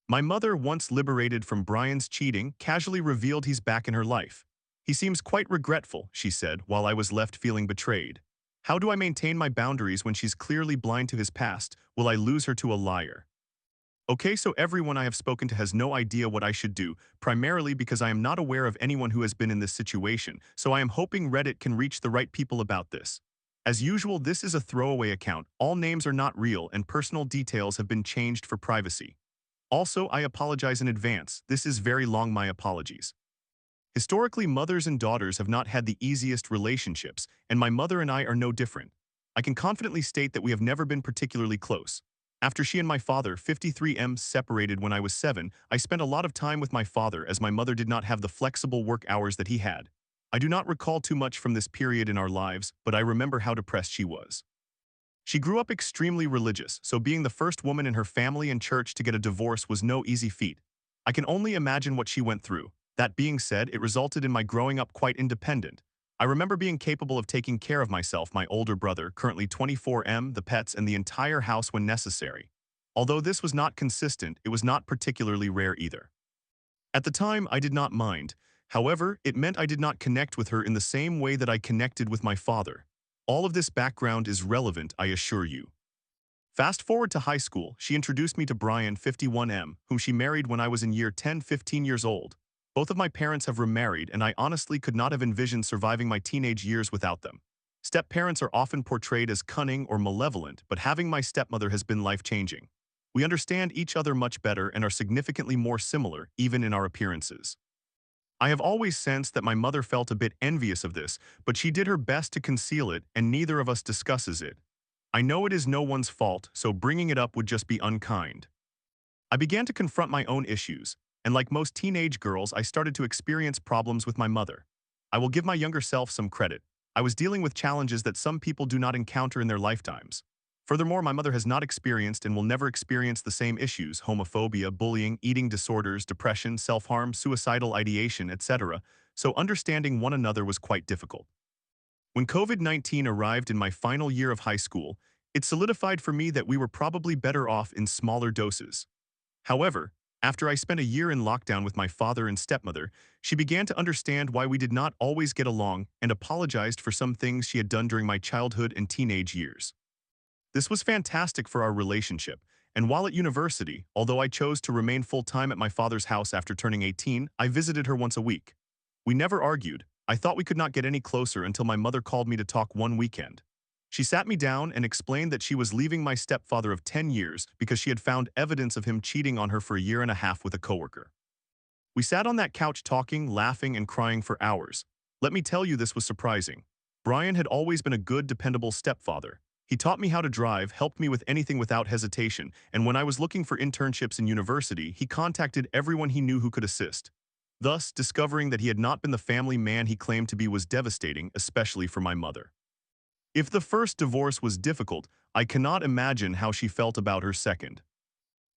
My mother, once liberated from Brian's cheating, casually revealed he's back in her life. He seems quite regretful, she said, while I was left feeling betrayed. How do I maintain my boundaries when she's clearly blind to his past? Will I lose her to a liar? Okay, so everyone I have spoken to has no idea what I should do, primarily because I am not aware of anyone who has been in this situation, so I am hoping Reddit can reach the right people about this. As usual, this is a throwaway account, all names are not real, and personal details have been changed for privacy. Also, I apologize in advance, this is very long, my apologies. Historically, mothers and daughters have not had the easiest relationships, and my mother and I are no different. I can confidently state that we have never been particularly close. After she and my father, 53M, separated when I was 7, I spent a lot of time with my father as my mother did not have the flexible work hours that he had. I do not recall too much from this period in our lives, but I remember how depressed she was. She grew up extremely religious, so being the first woman in her family and church to get a divorce was no easy feat. I can only imagine what she went through. That being said, it resulted in my growing up quite independent. I remember being capable of taking care of myself, my older brother, currently 24M, the pets, and the entire house when necessary. Although this was not consistent, it was not particularly rare either. At the time, I did not mind. However, it meant I did not connect with her in the same way that I connected with my father. All of this background is relevant, I assure you. Fast forward to high school, she introduced me to Brian, 51M, whom she married when I was in year 10, 15 years old. Both of my parents have remarried, and I honestly could not have envisioned surviving my teenage years without them. Step-parents are often portrayed as cunning or malevolent, but having my stepmother has been life-changing. We understand each other much better and are significantly more similar, even in our appearances. I have always sensed that my mother felt a bit envious of this, but she did her best to conceal it, and neither of us discusses it. I know it is no one's fault, so bringing it up would just be unkind. I began to confront my own issues, and like most teenage girls, I started to experience problems with my mother. I will give my younger self some credit. I was dealing with challenges that some people do not encounter in their lifetimes. Furthermore, my mother has not experienced and will never experience the same issues: homophobia, bullying, eating disorders, depression, self-harm, suicidal ideation, etc., so understanding one another was quite difficult. When COVID-19 arrived in my final year of high school, it solidified for me that we were probably better off in smaller doses. However, after I spent a year in lockdown with my father and stepmother, she began to understand why we did not always get along and apologized for some things she had done during my childhood and teenage years. This was fantastic for our relationship, and while at university, although I chose to remain full-time at my father's house after turning 18, I visited her once a week. We never argued. I thought we could not get any closer until my mother called me to talk one weekend. She sat me down and explained that she was leaving my stepfather of 10 years because she had found evidence of him cheating on her for a year and a half with a coworker. We sat on that couch talking, laughing, and crying for hours. Let me tell you, this was surprising. Brian had always been a good, dependable stepfather. He taught me how to drive, helped me with anything without hesitation, and when I was looking for internships in university, he contacted everyone he knew who could assist. Thus, discovering that he had not been the family man he claimed to be was devastating, especially for my mother. If the first divorce was difficult, I cannot imagine how she felt about her second.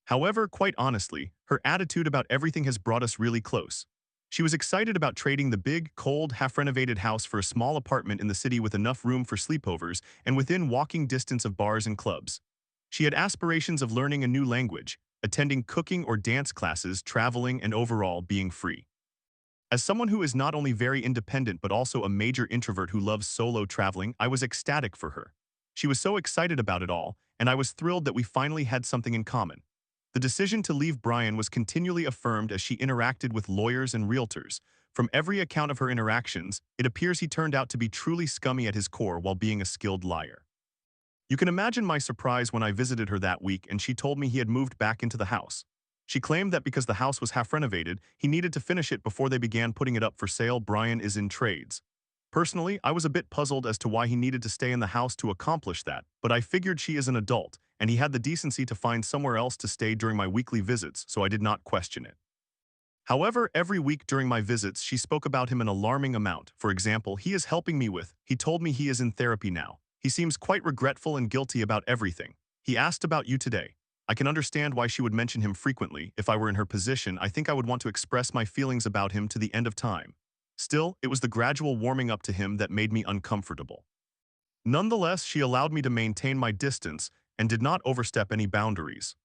However, quite honestly, her attitude about everything has brought us really close. She was excited about trading the big, cold, half-renovated house for a small apartment in the city with enough room for sleepovers and within walking distance of bars and clubs. She had aspirations of learning a new language, attending cooking or dance classes, traveling, and overall being free. As someone who is not only very independent but also a major introvert who loves solo traveling, I was ecstatic for her. She was so excited about it all, and I was thrilled that we finally had something in common. The decision to leave Brian was continually affirmed as she interacted with lawyers and realtors. From every account of her interactions, it appears he turned out to be truly scummy at his core while being a skilled liar. You can imagine my surprise when I visited her that week and she told me he had moved back into the house. She claimed that because the house was half renovated, he needed to finish it before they began putting it up for sale. Brian is in trades. Personally, I was a bit puzzled as to why he needed to stay in the house to accomplish that, but I figured she is an adult, and he had the decency to find somewhere else to stay during my weekly visits, so I did not question it. However, every week during my visits, she spoke about him an alarming amount. For example, he told me he is in therapy now. He seems quite regretful and guilty about everything. He asked about you today. I can understand why she would mention him frequently. If I were in her position, I think I would want to express my feelings about him to the end of time. Still, it was the gradual warming up to him that made me uncomfortable. Nonetheless, she allowed me to maintain my distance and did not overstep any boundaries.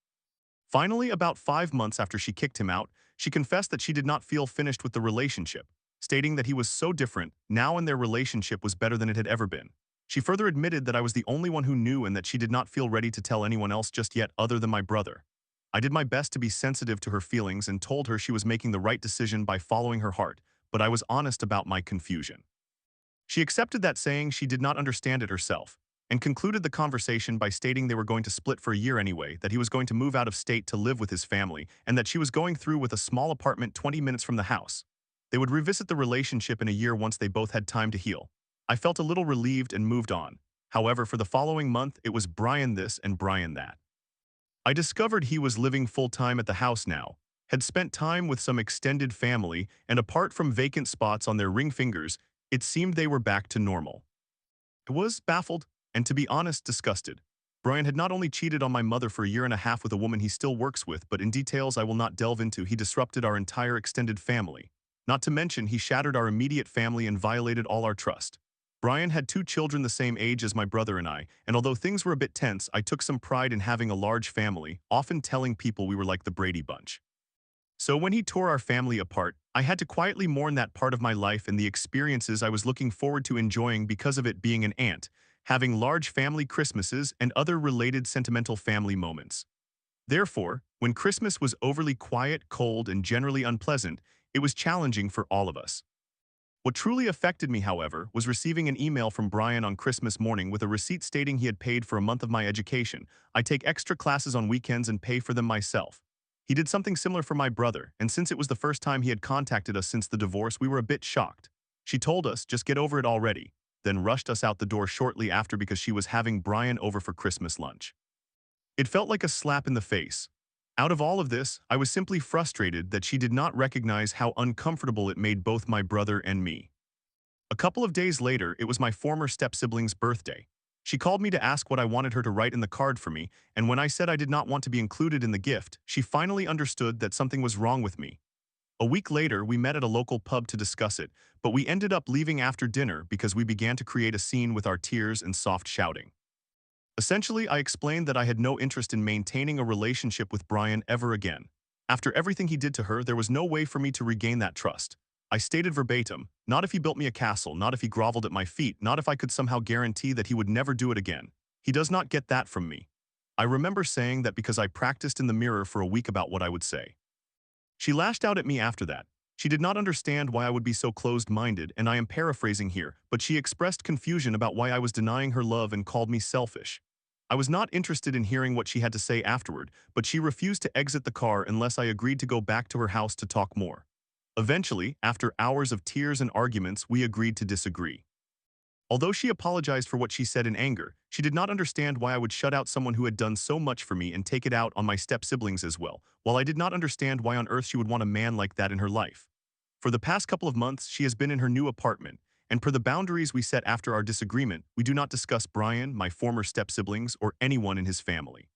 Finally, about 5 months after she kicked him out, she confessed that she did not feel finished with the relationship, stating that he was so different now and their relationship was better than it had ever been. She further admitted that I was the only one who knew and that she did not feel ready to tell anyone else just yet other than my brother. I did my best to be sensitive to her feelings and told her she was making the right decision by following her heart, but I was honest about my confusion. She accepted that, saying she did not understand it herself, and concluded the conversation by stating they were going to split for a year anyway, that he was going to move out of state to live with his family, and that she was going through with a small apartment 20 minutes from the house. They would revisit the relationship in a year once they both had time to heal. I felt a little relieved and moved on. However, for the following month, it was Brian this and Brian that. I discovered he was living full-time at the house now, had spent time with some extended family, and apart from vacant spots on their ring fingers, it seemed they were back to normal. I was baffled, and to be honest, disgusted. Brian had not only cheated on my mother for a year and a half with a woman he still works with, but in details I will not delve into, he disrupted our entire extended family. Not to mention, he shattered our immediate family and violated all our trust. Brian had 2 children the same age as my brother and I, and although things were a bit tense, I took some pride in having a large family, often telling people we were like the Brady Bunch. So when he tore our family apart, I had to quietly mourn that part of my life and the experiences I was looking forward to enjoying because of it being an aunt, having large family Christmases and other related sentimental family moments. Therefore, when Christmas was overly quiet, cold, and generally unpleasant, it was challenging for all of us. What truly affected me, however, was receiving an email from Brian on Christmas morning with a receipt stating he had paid for a month of my education. I take extra classes on weekends and pay for them myself. He did something similar for my brother, and since it was the first time he had contacted us since the divorce, we were a bit shocked. She told us, just get over it already, then rushed us out the door shortly after because she was having Brian over for Christmas lunch. It felt like a slap in the face. Out of all of this, I was simply frustrated that she did not recognize how uncomfortable it made both my brother and me. A couple of days later, it was my former step-sibling's birthday. She called me to ask what I wanted her to write in the card for me, and when I said I did not want to be included in the gift, she finally understood that something was wrong with me. A week later, we met at a local pub to discuss it, but we ended up leaving after dinner because we began to create a scene with our tears and soft shouting. Essentially, I explained that I had no interest in maintaining a relationship with Brian ever again. After everything he did to her, there was no way for me to regain that trust. I stated verbatim, not if he built me a castle, not if he groveled at my feet, not if I could somehow guarantee that he would never do it again. He does not get that from me. I remember saying that because I practiced in the mirror for a week about what I would say. She lashed out at me after that. She did not understand why I would be so closed-minded, and I am paraphrasing here, but she expressed confusion about why I was denying her love and called me selfish. I was not interested in hearing what she had to say afterward, but she refused to exit the car unless I agreed to go back to her house to talk more. Eventually, after hours of tears and arguments, we agreed to disagree. Although she apologized for what she said in anger, she did not understand why I would shut out someone who had done so much for me and take it out on my step-siblings as well, while I did not understand why on earth she would want a man like that in her life. For the past couple of months, she has been in her new apartment, and per the boundaries we set after our disagreement, we do not discuss Brian, my former step-siblings, or anyone in his family.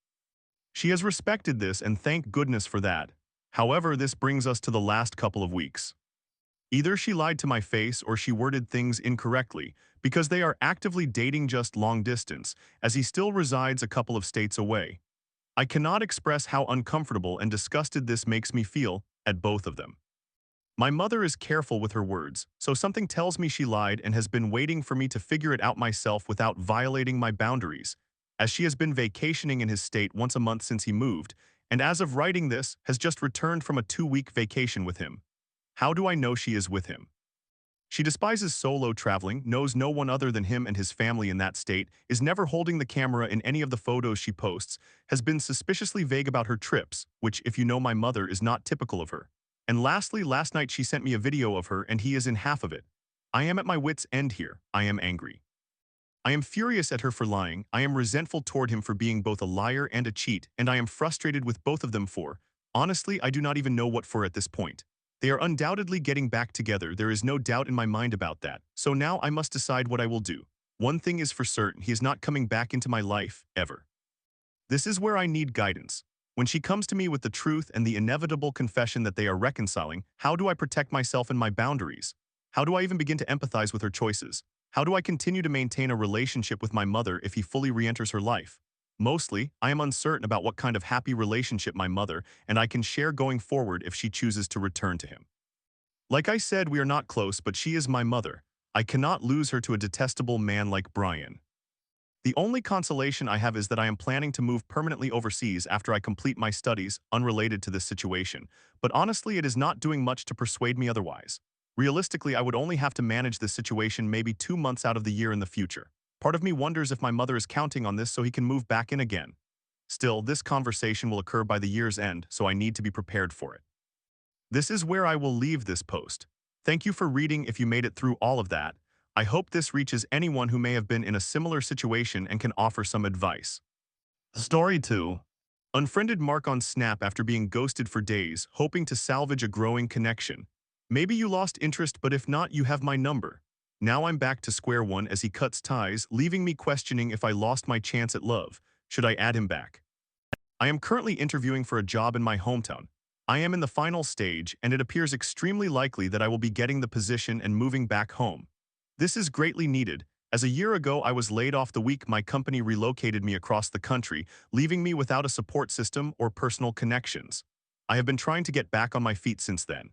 She has respected this, and thank goodness for that. However, this brings us to the last couple of weeks. Either she lied to my face or she worded things incorrectly, because they are actively dating just long distance, as he still resides a couple of states away. I cannot express how uncomfortable and disgusted this makes me feel at both of them. My mother is careful with her words, so something tells me she lied and has been waiting for me to figure it out myself without violating my boundaries, as she has been vacationing in his state once a month since he moved, and as of writing this, has just returned from a 2-week vacation with him. How do I know she is with him? She despises solo traveling, knows no one other than him and his family in that state, is never holding the camera in any of the photos she posts, has been suspiciously vague about her trips, which, if you know my mother, is not typical of her. And lastly, last night she sent me a video of her and he is in half of it. I am at my wit's end here. I am angry. I am furious at her for lying, I am resentful toward him for being both a liar and a cheat, and I am frustrated with both of them for, honestly, I do not even know what for at this point. They are undoubtedly getting back together, there is no doubt in my mind about that, so now I must decide what I will do. One thing is for certain, he is not coming back into my life, ever. This is where I need guidance. When she comes to me with the truth and the inevitable confession that they are reconciling, how do I protect myself and my boundaries? How do I even begin to empathize with her choices? How do I continue to maintain a relationship with my mother if he fully re-enters her life? Mostly, I am uncertain about what kind of happy relationship my mother and I can share going forward if she chooses to return to him. Like I said, we are not close, but she is my mother. I cannot lose her to a detestable man like Brian. The only consolation I have is that I am planning to move permanently overseas after I complete my studies, unrelated to this situation, but honestly it is not doing much to persuade me otherwise. Realistically, I would only have to manage this situation maybe 2 months out of the year in the future. Part of me wonders if my mother is counting on this so he can move back in again. Still, this conversation will occur by the year's end, so I need to be prepared for it. This is where I will leave this post. Thank you for reading if you made it through all of that. I hope this reaches anyone who may have been in a similar situation and can offer some advice. Story 2. Unfriended Mark on Snap after being ghosted for days, hoping to salvage a growing connection. Maybe you lost interest, but if not, you have my number. Now I'm back to square one as he cuts ties, leaving me questioning if I lost my chance at love. Should I add him back? I am currently interviewing for a job in my hometown. I am in the final stage, and it appears extremely likely that I will be getting the position and moving back home. This is greatly needed, as a year ago I was laid off the week my company relocated me across the country, leaving me without a support system or personal connections. I have been trying to get back on my feet since then.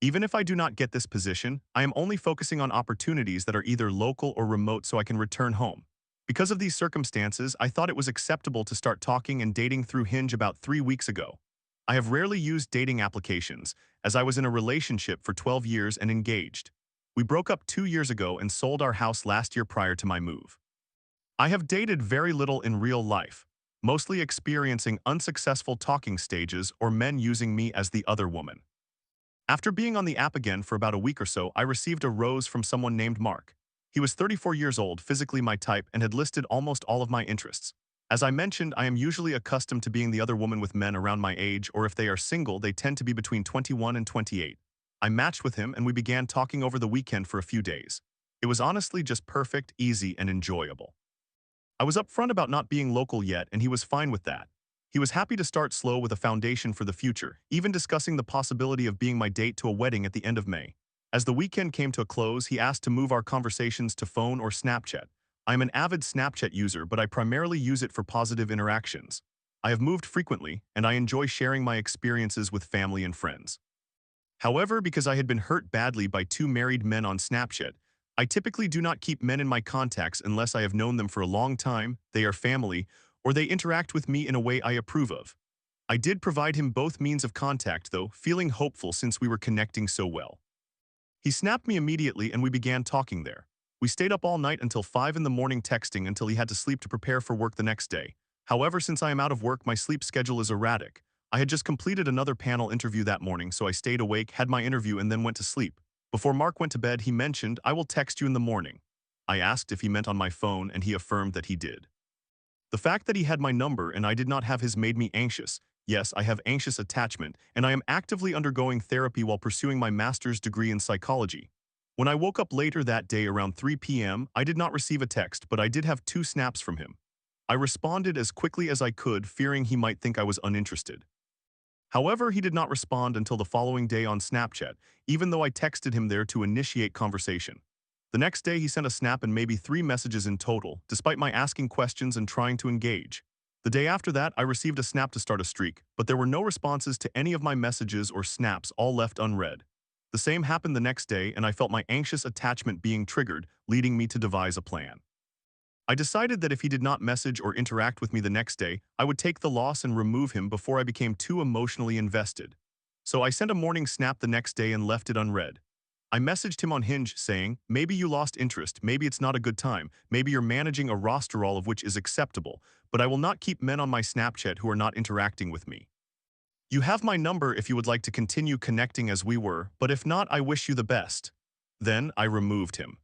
Even if I do not get this position, I am only focusing on opportunities that are either local or remote so I can return home. Because of these circumstances, I thought it was acceptable to start talking and dating through Hinge about 3 weeks ago. I have rarely used dating applications, as I was in a relationship for 12 years and engaged. We broke up 2 years ago and sold our house last year prior to my move. I have dated very little in real life, mostly experiencing unsuccessful talking stages or men using me as the other woman. After being on the app again for about a week or so, I received a rose from someone named Mark. He was 34 years old, physically my type, and had listed almost all of my interests. As I mentioned, I am usually accustomed to being the other woman with men around my age, or if they are single, they tend to be between 21 and 28. I matched with him and we began talking over the weekend for a few days. It was honestly just perfect, easy, and enjoyable. I was upfront about not being local yet, and he was fine with that. He was happy to start slow with a foundation for the future, even discussing the possibility of being my date to a wedding at the end of May. As the weekend came to a close, he asked to move our conversations to phone or Snapchat. I am an avid Snapchat user, but I primarily use it for positive interactions. I have moved frequently, and I enjoy sharing my experiences with family and friends. However, because I had been hurt badly by two married men on Snapchat, I typically do not keep men in my contacts unless I have known them for a long time, they are family, or they interact with me in a way I approve of. I did provide him both means of contact, though, feeling hopeful since we were connecting so well. He snapped me immediately and we began talking there. We stayed up all night until 5 in the morning texting until he had to sleep to prepare for work the next day. However, since I am out of work, my sleep schedule is erratic. I had just completed another panel interview that morning, so I stayed awake, had my interview, and then went to sleep. Before Mark went to bed, he mentioned, "I will text you in the morning." I asked if he meant on my phone, and he affirmed that he did. The fact that he had my number and I did not have his made me anxious. Yes, I have anxious attachment, and I am actively undergoing therapy while pursuing my master's degree in psychology. When I woke up later that day around 3 p.m., I did not receive a text, but I did have 2 snaps from him. I responded as quickly as I could, fearing he might think I was uninterested. However, he did not respond until the following day on Snapchat, even though I texted him there to initiate conversation. The next day, he sent a snap and maybe 3 messages in total, despite my asking questions and trying to engage. The day after that, I received a snap to start a streak, but there were no responses to any of my messages or snaps, all left unread. The same happened the next day, and I felt my anxious attachment being triggered, leading me to devise a plan. I decided that if he did not message or interact with me the next day, I would take the loss and remove him before I became too emotionally invested. So I sent a morning snap the next day and left it unread. I messaged him on Hinge saying, "Maybe you lost interest, maybe it's not a good time, maybe you're managing a roster, all of which is acceptable, but I will not keep men on my Snapchat who are not interacting with me. You have my number if you would like to continue connecting as we were, but if not, I wish you the best." Then I removed him.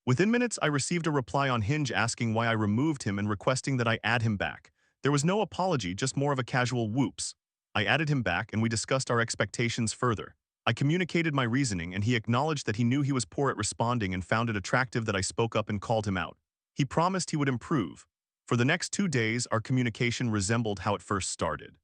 Within minutes, I received a reply on Hinge asking why I removed him and requesting that I add him back. There was no apology, just more of a casual whoops. I added him back and we discussed our expectations further. I communicated my reasoning and he acknowledged that he knew he was poor at responding and found it attractive that I spoke up and called him out. He promised he would improve. For the next 2 days, our communication resembled how it first started.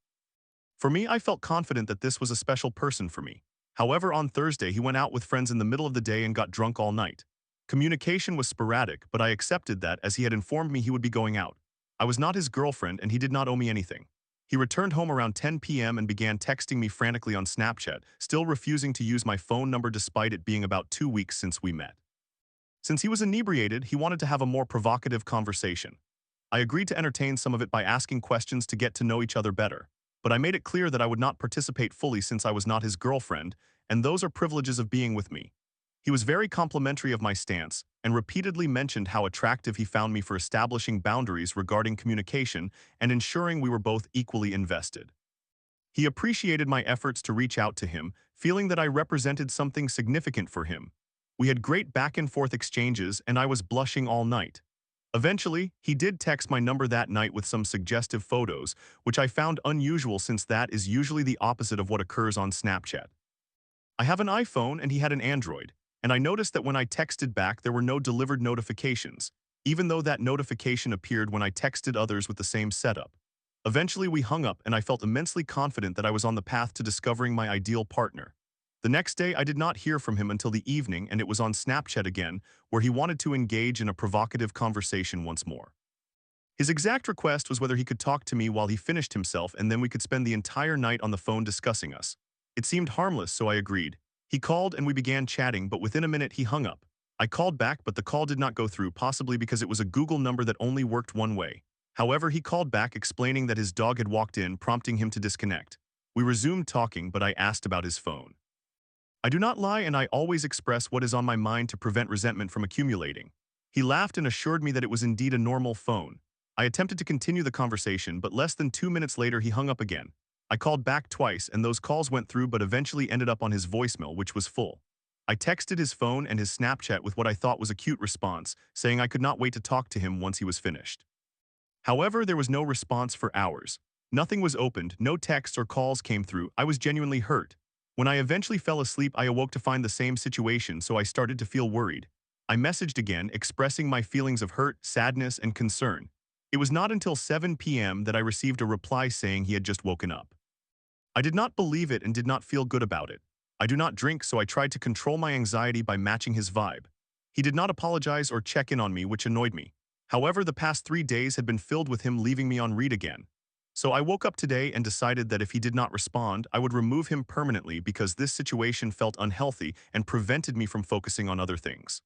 For me, I felt confident that this was a special person for me. However, on Thursday, he went out with friends in the middle of the day and got drunk all night. Communication was sporadic, but I accepted that as he had informed me he would be going out. I was not his girlfriend and he did not owe me anything. He returned home around 10 p.m. and began texting me frantically on Snapchat, still refusing to use my phone number despite it being about 2 weeks since we met. Since he was inebriated, he wanted to have a more provocative conversation. I agreed to entertain some of it by asking questions to get to know each other better, but I made it clear that I would not participate fully since I was not his girlfriend, and those are privileges of being with me. He was very complimentary of my stance and repeatedly mentioned how attractive he found me for establishing boundaries regarding communication and ensuring we were both equally invested. He appreciated my efforts to reach out to him, feeling that I represented something significant for him. We had great back-and-forth exchanges, and I was blushing all night. Eventually, he did text my number that night with some suggestive photos, which I found unusual since that is usually the opposite of what occurs on Snapchat. I have an iPhone and he had an Android, and I noticed that when I texted back there were no delivered notifications, even though that notification appeared when I texted others with the same setup. Eventually we hung up and I felt immensely confident that I was on the path to discovering my ideal partner. The next day I did not hear from him until the evening and it was on Snapchat again, where he wanted to engage in a provocative conversation once more. His exact request was whether he could talk to me while he finished himself and then we could spend the entire night on the phone discussing us. It seemed harmless, so I agreed. He called and we began chatting, but within a minute he hung up. I called back, but the call did not go through, possibly because it was a Google number that only worked one way. However, he called back explaining that his dog had walked in, prompting him to disconnect. We resumed talking, but I asked about his phone. I do not lie and I always express what is on my mind to prevent resentment from accumulating. He laughed and assured me that it was indeed a normal phone. I attempted to continue the conversation, but less than 2 minutes later he hung up again. I called back twice and those calls went through but eventually ended up on his voicemail, which was full. I texted his phone and his Snapchat with what I thought was a cute response, saying I could not wait to talk to him once he was finished. However, there was no response for hours. Nothing was opened, no texts or calls came through. I was genuinely hurt. When I eventually fell asleep, I awoke to find the same situation, so I started to feel worried. I messaged again, expressing my feelings of hurt, sadness, and concern. It was not until 7 p.m. that I received a reply saying he had just woken up. I did not believe it and did not feel good about it. I do not drink, so I tried to control my anxiety by matching his vibe. He did not apologize or check in on me, which annoyed me. However, the past 3 days had been filled with him leaving me on read again. So I woke up today and decided that if he did not respond, I would remove him permanently because this situation felt unhealthy and prevented me from focusing on other things.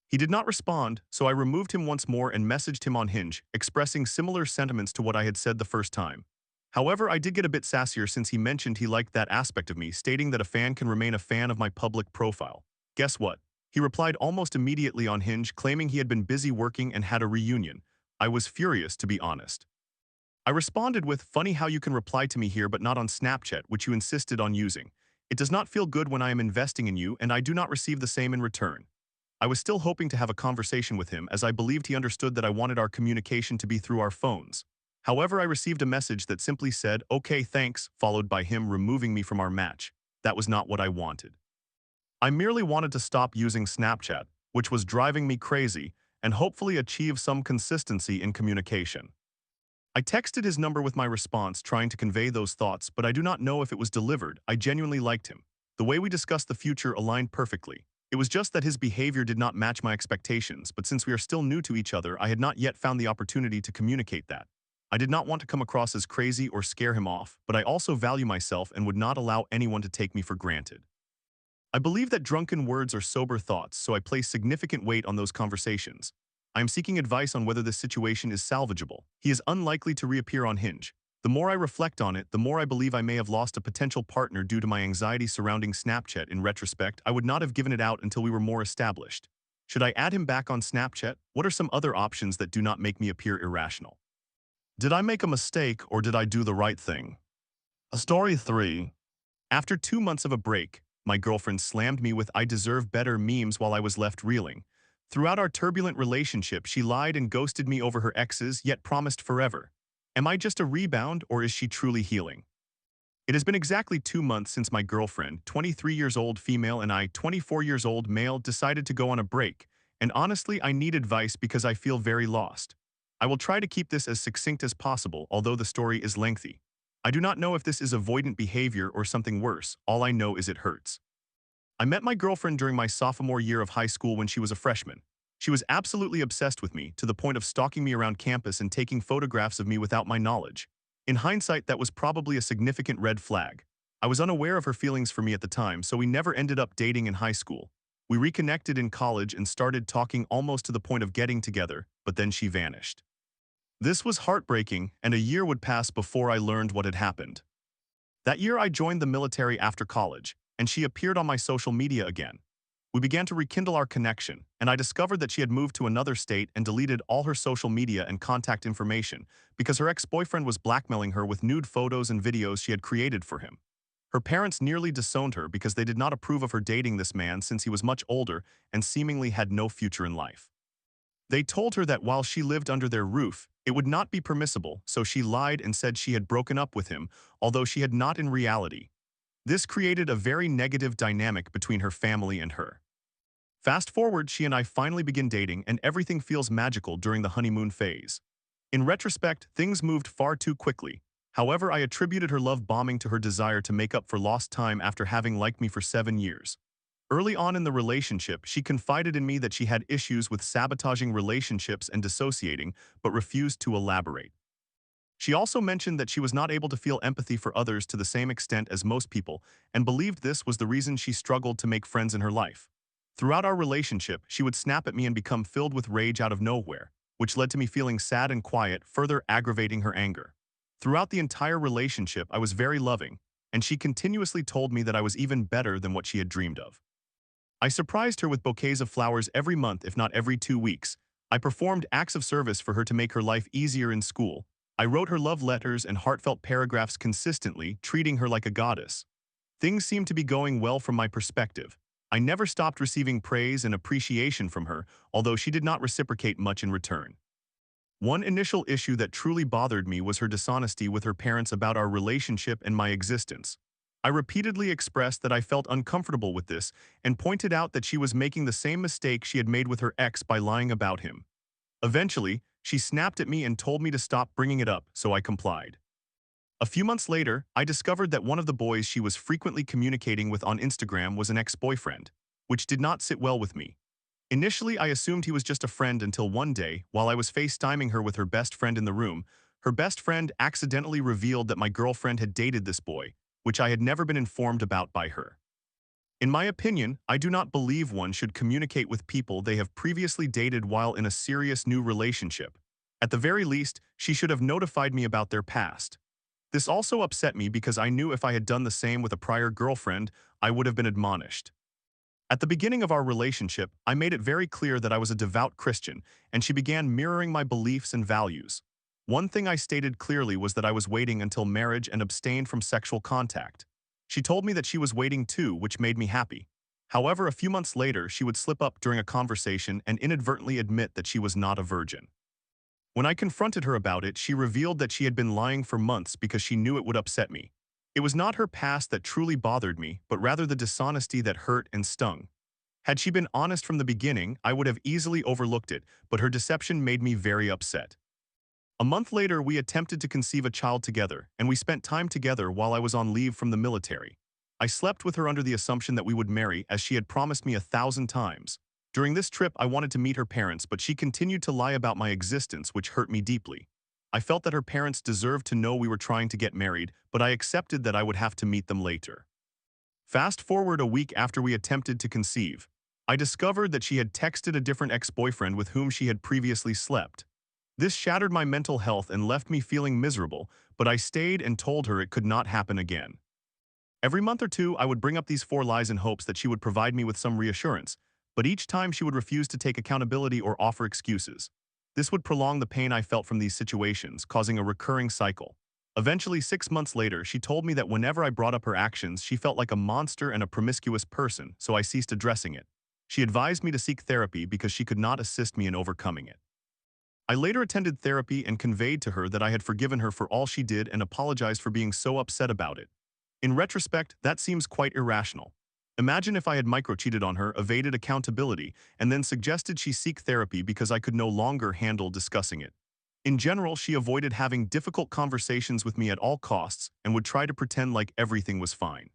He did not respond, so I removed him once more and messaged him on Hinge, expressing similar sentiments to what I had said the first time. However, I did get a bit sassier since he mentioned he liked that aspect of me, stating that a fan can remain a fan of my public profile. Guess what? He replied almost immediately on Hinge, claiming he had been busy working and had a reunion. I was furious, to be honest. I responded with, "Funny how you can reply to me here but not on Snapchat, which you insisted on using. It does not feel good when I am investing in you and I do not receive the same in return." I was still hoping to have a conversation with him as I believed he understood that I wanted our communication to be through our phones. However, I received a message that simply said, "Okay, thanks," followed by him removing me from our match. That was not what I wanted. I merely wanted to stop using Snapchat, which was driving me crazy, and hopefully achieve some consistency in communication. I texted his number with my response, trying to convey those thoughts, but I do not know if it was delivered. I genuinely liked him. The way we discussed the future aligned perfectly. It was just that his behavior did not match my expectations, but since we are still new to each other, I had not yet found the opportunity to communicate that. I did not want to come across as crazy or scare him off, but I also value myself and would not allow anyone to take me for granted. I believe that drunken words are sober thoughts, so I place significant weight on those conversations. I am seeking advice on whether this situation is salvageable. He is unlikely to reappear on Hinge. The more I reflect on it, the more I believe I may have lost a potential partner due to my anxiety surrounding Snapchat. In retrospect, I would not have given it out until we were more established. Should I add him back on Snapchat? What are some other options that do not make me appear irrational? Did I make a mistake or did I do the right thing? Story 3. After 2 months of a break, my girlfriend slammed me with "I deserve better" memes while I was left reeling. Throughout our turbulent relationship, she lied and ghosted me over her exes, yet promised forever. Am I just a rebound, or is she truly healing? It has been exactly 2 months since my girlfriend, 23 years old female, and I, 24 years old male, decided to go on a break, and honestly, I need advice because I feel very lost. I will try to keep this as succinct as possible, although the story is lengthy. I do not know if this is avoidant behavior or something worse. All I know is it hurts. I met my girlfriend during my sophomore year of high school when she was a freshman. She was absolutely obsessed with me, to the point of stalking me around campus and taking photographs of me without my knowledge. In hindsight, that was probably a significant red flag. I was unaware of her feelings for me at the time, so we never ended up dating in high school. We reconnected in college and started talking almost to the point of getting together, but then she vanished. This was heartbreaking, and a year would pass before I learned what had happened. That year I joined the military after college, and she appeared on my social media again. We began to rekindle our connection, and I discovered that she had moved to another state and deleted all her social media and contact information because her ex-boyfriend was blackmailing her with nude photos and videos she had created for him. Her parents nearly disowned her because they did not approve of her dating this man since he was much older and seemingly had no future in life. They told her that while she lived under their roof, it would not be permissible, so she lied and said she had broken up with him, although she had not in reality. This created a very negative dynamic between her family and her. Fast forward, she and I finally begin dating, and everything feels magical during the honeymoon phase. In retrospect, things moved far too quickly. However, I attributed her love bombing to her desire to make up for lost time after having liked me for 7 years. Early on in the relationship, she confided in me that she had issues with sabotaging relationships and dissociating, but refused to elaborate. She also mentioned that she was not able to feel empathy for others to the same extent as most people, and believed this was the reason she struggled to make friends in her life. Throughout our relationship, she would snap at me and become filled with rage out of nowhere, which led to me feeling sad and quiet, further aggravating her anger. Throughout the entire relationship, I was very loving, and she continuously told me that I was even better than what she had dreamed of. I surprised her with bouquets of flowers every month, if not every 2 weeks. I performed acts of service for her to make her life easier in school. I wrote her love letters and heartfelt paragraphs consistently, treating her like a goddess. Things seemed to be going well from my perspective. I never stopped receiving praise and appreciation from her, although she did not reciprocate much in return. One initial issue that truly bothered me was her dishonesty with her parents about our relationship and my existence. I repeatedly expressed that I felt uncomfortable with this and pointed out that she was making the same mistake she had made with her ex by lying about him. Eventually, she snapped at me and told me to stop bringing it up, so I complied. A few months later, I discovered that one of the boys she was frequently communicating with on Instagram was an ex-boyfriend, which did not sit well with me. Initially, I assumed he was just a friend until one day, while I was FaceTiming her with her best friend in the room, her best friend accidentally revealed that my girlfriend had dated this boy, which I had never been informed about by her. In my opinion, I do not believe one should communicate with people they have previously dated while in a serious new relationship. At the very least, she should have notified me about their past. This also upset me because I knew if I had done the same with a prior girlfriend, I would have been admonished. At the beginning of our relationship, I made it very clear that I was a devout Christian, and she began mirroring my beliefs and values. One thing I stated clearly was that I was waiting until marriage and abstained from sexual contact. She told me that she was waiting too, which made me happy. However, a few months later, she would slip up during a conversation and inadvertently admit that she was not a virgin. When I confronted her about it, she revealed that she had been lying for months because she knew it would upset me. It was not her past that truly bothered me, but rather the dishonesty that hurt and stung. Had she been honest from the beginning, I would have easily overlooked it, but her deception made me very upset. A month later, we attempted to conceive a child together, and we spent time together while I was on leave from the military. I slept with her under the assumption that we would marry, as she had promised me 1,000 times. During this trip, I wanted to meet her parents, but she continued to lie about my existence, which hurt me deeply. I felt that her parents deserved to know we were trying to get married, but I accepted that I would have to meet them later. Fast forward a week after we attempted to conceive. I discovered that she had texted a different ex-boyfriend with whom she had previously slept. This shattered my mental health and left me feeling miserable, but I stayed and told her it could not happen again. Every month or two, I would bring up these 4 lies in hopes that she would provide me with some reassurance, but each time she would refuse to take accountability or offer excuses. This would prolong the pain I felt from these situations, causing a recurring cycle. Eventually, 6 months later, she told me that whenever I brought up her actions, she felt like a monster and a promiscuous person, so I ceased addressing it. She advised me to seek therapy because she could not assist me in overcoming it. I later attended therapy and conveyed to her that I had forgiven her for all she did and apologized for being so upset about it. In retrospect, that seems quite irrational. Imagine if I had micro-cheated on her, evaded accountability, and then suggested she seek therapy because I could no longer handle discussing it. In general, she avoided having difficult conversations with me at all costs and would try to pretend like everything was fine.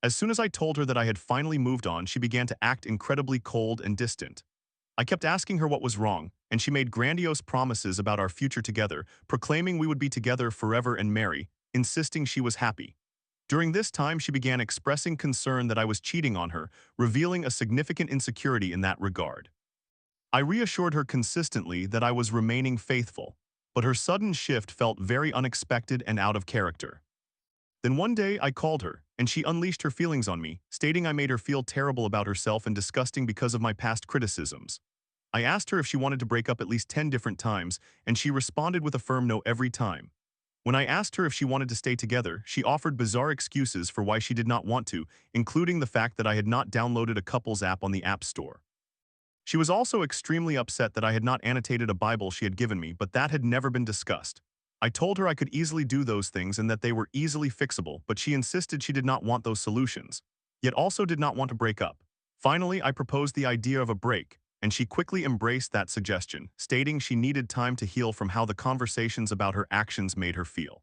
As soon as I told her that I had finally moved on, she began to act incredibly cold and distant. I kept asking her what was wrong, and she made grandiose promises about our future together, proclaiming we would be together forever and marry, insisting she was happy. During this time, she began expressing concern that I was cheating on her, revealing a significant insecurity in that regard. I reassured her consistently that I was remaining faithful, but her sudden shift felt very unexpected and out of character. Then one day I called her, and she unleashed her feelings on me, stating I made her feel terrible about herself and disgusting because of my past criticisms. I asked her if she wanted to break up at least 10 different times, and she responded with a firm no every time. When I asked her if she wanted to stay together, she offered bizarre excuses for why she did not want to, including the fact that I had not downloaded a couples app on the App Store. She was also extremely upset that I had not annotated a Bible she had given me, but that had never been discussed. I told her I could easily do those things and that they were easily fixable, but she insisted she did not want those solutions, yet also did not want to break up. Finally, I proposed the idea of a break, and she quickly embraced that suggestion, stating she needed time to heal from how the conversations about her actions made her feel.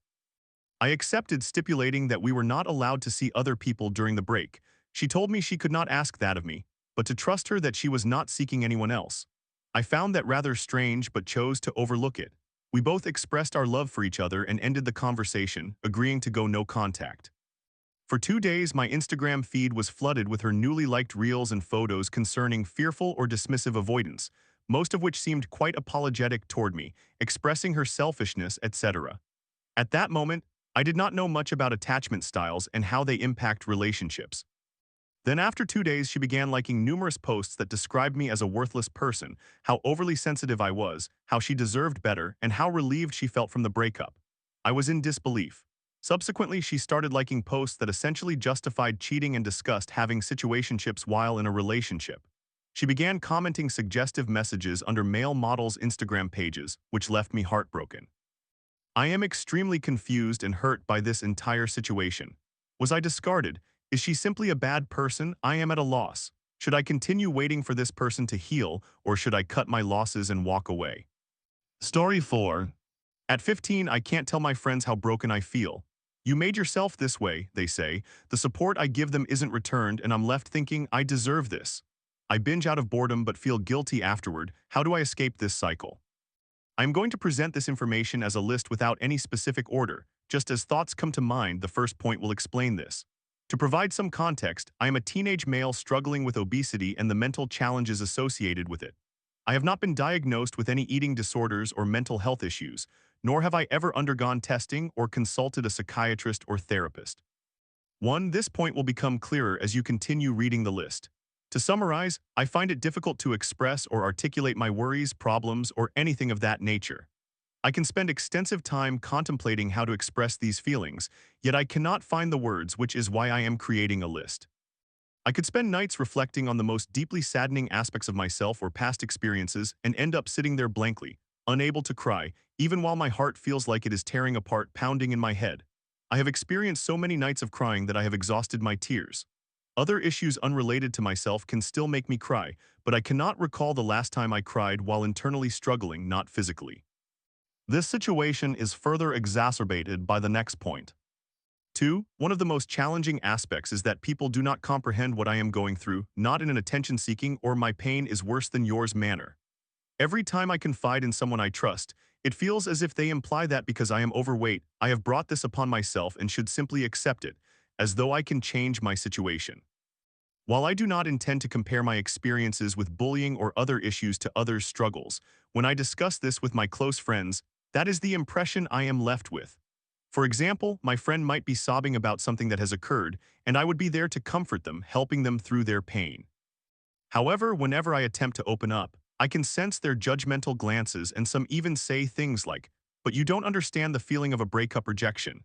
I accepted, stipulating that we were not allowed to see other people during the break. She told me she could not ask that of me, but to trust her that she was not seeking anyone else. I found that rather strange but chose to overlook it. We both expressed our love for each other and ended the conversation, agreeing to go no contact. For 2 days, my Instagram feed was flooded with her newly liked reels and photos concerning fearful or dismissive avoidance, most of which seemed quite apologetic toward me, expressing her selfishness, etc. At that moment, I did not know much about attachment styles and how they impact relationships. Then after 2 days, she began liking numerous posts that described me as a worthless person, how overly sensitive I was, how she deserved better, and how relieved she felt from the breakup. I was in disbelief. Subsequently, she started liking posts that essentially justified cheating and discussed having situationships while in a relationship. She began commenting suggestive messages under male models' Instagram pages, which left me heartbroken. I am extremely confused and hurt by this entire situation. Was I discarded? Is she simply a bad person? I am at a loss. Should I continue waiting for this person to heal, or should I cut my losses and walk away? Story 4. At 15, I can't tell my friends how broken I feel. You made yourself this way, they say. The support I give them isn't returned, and I'm left thinking, I deserve this. I binge out of boredom but feel guilty afterward. How do I escape this cycle? I am going to present this information as a list without any specific order. Just as thoughts come to mind, the first point will explain this. To provide some context, I am a teenage male struggling with obesity and the mental challenges associated with it. I have not been diagnosed with any eating disorders or mental health issues, nor have I ever undergone testing or consulted a psychiatrist or therapist. 1. This point will become clearer as you continue reading the list. To summarize, I find it difficult to express or articulate my worries, problems, or anything of that nature. I can spend extensive time contemplating how to express these feelings, yet I cannot find the words, which is why I am creating a list. I could spend nights reflecting on the most deeply saddening aspects of myself or past experiences and end up sitting there blankly, unable to cry, even while my heart feels like it is tearing apart, pounding in my head. I have experienced so many nights of crying that I have exhausted my tears. Other issues unrelated to myself can still make me cry, but I cannot recall the last time I cried while internally struggling, not physically. This situation is further exacerbated by the next point. 2. One of the most challenging aspects is that people do not comprehend what I am going through, not in an attention-seeking or my pain is worse than yours manner. Every time I confide in someone I trust, it feels as if they imply that because I am overweight, I have brought this upon myself and should simply accept it, as though I can change my situation. While I do not intend to compare my experiences with bullying or other issues to others' struggles, when I discuss this with my close friends, that is the impression I am left with. For example, my friend might be sobbing about something that has occurred, and I would be there to comfort them, helping them through their pain. However, whenever I attempt to open up, I can sense their judgmental glances, and some even say things like, "But you don't understand the feeling of a breakup rejection,"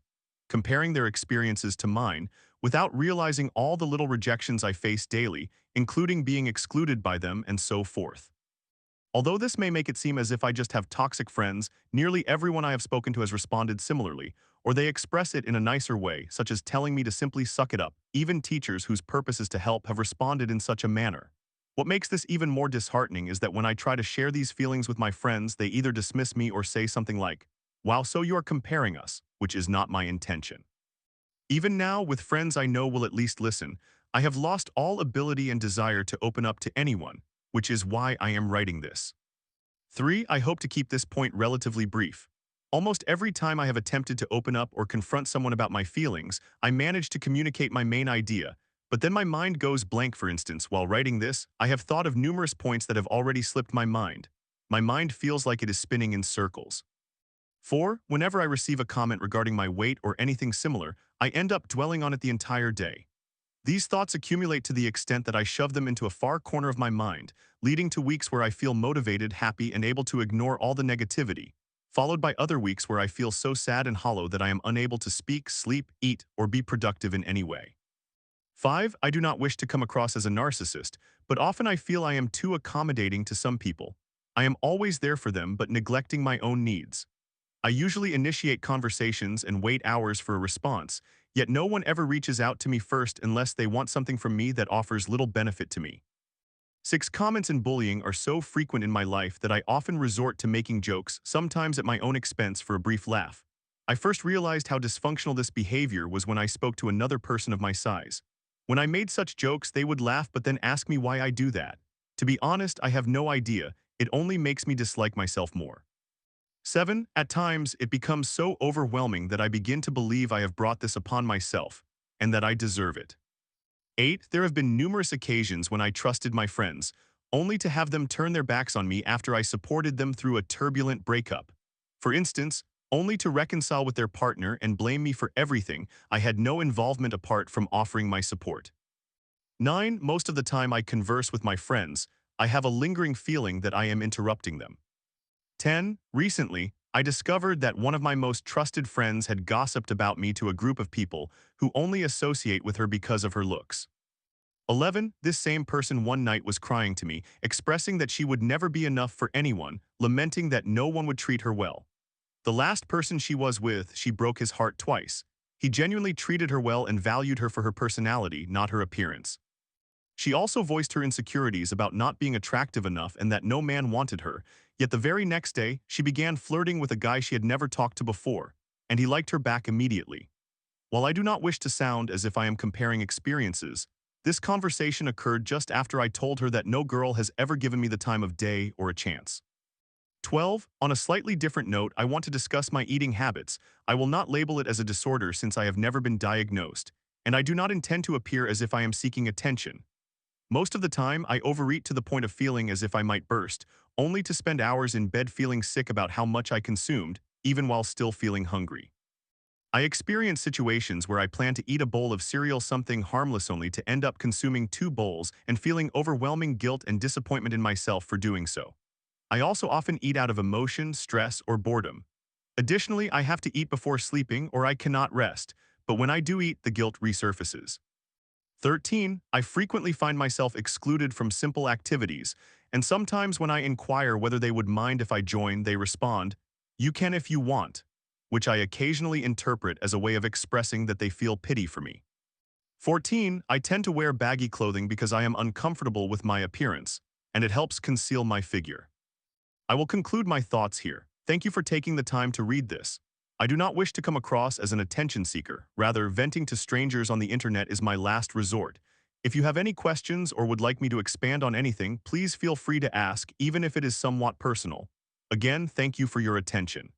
comparing their experiences to mine, without realizing all the little rejections I face daily, including being excluded by them and so forth. Although this may make it seem as if I just have toxic friends, nearly everyone I have spoken to has responded similarly, or they express it in a nicer way, such as telling me to simply suck it up. Even teachers whose purpose is to help have responded in such a manner. What makes this even more disheartening is that when I try to share these feelings with my friends, they either dismiss me or say something like, "Wow, so you are comparing us," which is not my intention. Even now, with friends I know will at least listen, I have lost all ability and desire to open up to anyone. which is why I am writing this. 3. I hope to keep this point relatively brief. Almost every time I have attempted to open up or confront someone about my feelings, I manage to communicate my main idea, but then my mind goes blank. For instance, while writing this, I have thought of numerous points that have already slipped my mind. My mind feels like it is spinning in circles. 4. Whenever I receive a comment regarding my weight or anything similar, I end up dwelling on it the entire day. These thoughts accumulate to the extent that I shove them into a far corner of my mind, leading to weeks where I feel motivated, happy, and able to ignore all the negativity, followed by other weeks where I feel so sad and hollow that I am unable to speak, sleep, eat, or be productive in any way. 5. I do not wish to come across as a narcissist, but often I feel I am too accommodating to some people. I am always there for them but neglecting my own needs. I usually initiate conversations and wait hours for a response, yet no one ever reaches out to me first unless they want something from me that offers little benefit to me. 6. Comments and bullying are so frequent in my life that I often resort to making jokes, sometimes at my own expense for a brief laugh. I first realized how dysfunctional this behavior was when I spoke to another person of my size. When I made such jokes, they would laugh but then ask me why I do that. To be honest, I have no idea. It only makes me dislike myself more. 7. At times, it becomes so overwhelming that I begin to believe I have brought this upon myself, and that I deserve it. 8. There have been numerous occasions when I trusted my friends, only to have them turn their backs on me after I supported them through a turbulent breakup. For instance, only to reconcile with their partner and blame me for everything I had no involvement apart from offering my support. 9. Most of the time I converse with my friends, I have a lingering feeling that I am interrupting them. 10. Recently, I discovered that one of my most trusted friends had gossiped about me to a group of people who only associate with her because of her looks. 11. This same person one night was crying to me, expressing that she would never be enough for anyone, lamenting that no one would treat her well. The last person she was with, she broke his heart twice. He genuinely treated her well and valued her for her personality, not her appearance. She also voiced her insecurities about not being attractive enough and that no man wanted her, yet the very next day, she began flirting with a guy she had never talked to before, and he liked her back immediately. While I do not wish to sound as if I am comparing experiences, this conversation occurred just after I told her that no girl has ever given me the time of day or a chance. 12. On a slightly different note, I want to discuss my eating habits. I will not label it as a disorder since I have never been diagnosed, and I do not intend to appear as if I am seeking attention. Most of the time, I overeat to the point of feeling as if I might burst, only to spend hours in bed feeling sick about how much I consumed, even while still feeling hungry. I experience situations where I plan to eat a bowl of cereal, something harmless, only to end up consuming 2 bowls and feeling overwhelming guilt and disappointment in myself for doing so. I also often eat out of emotion, stress, or boredom. Additionally, I have to eat before sleeping or I cannot rest, but when I do eat, the guilt resurfaces. 13. I frequently find myself excluded from simple activities, and sometimes when I inquire whether they would mind if I join, they respond, "You can if you want," which I occasionally interpret as a way of expressing that they feel pity for me. 14. I tend to wear baggy clothing because I am uncomfortable with my appearance, and it helps conceal my figure. I will conclude my thoughts here. Thank you for taking the time to read this. I do not wish to come across as an attention seeker. Rather, venting to strangers on the internet is my last resort. If you have any questions or would like me to expand on anything, please feel free to ask, even if it is somewhat personal. Again, thank you for your attention.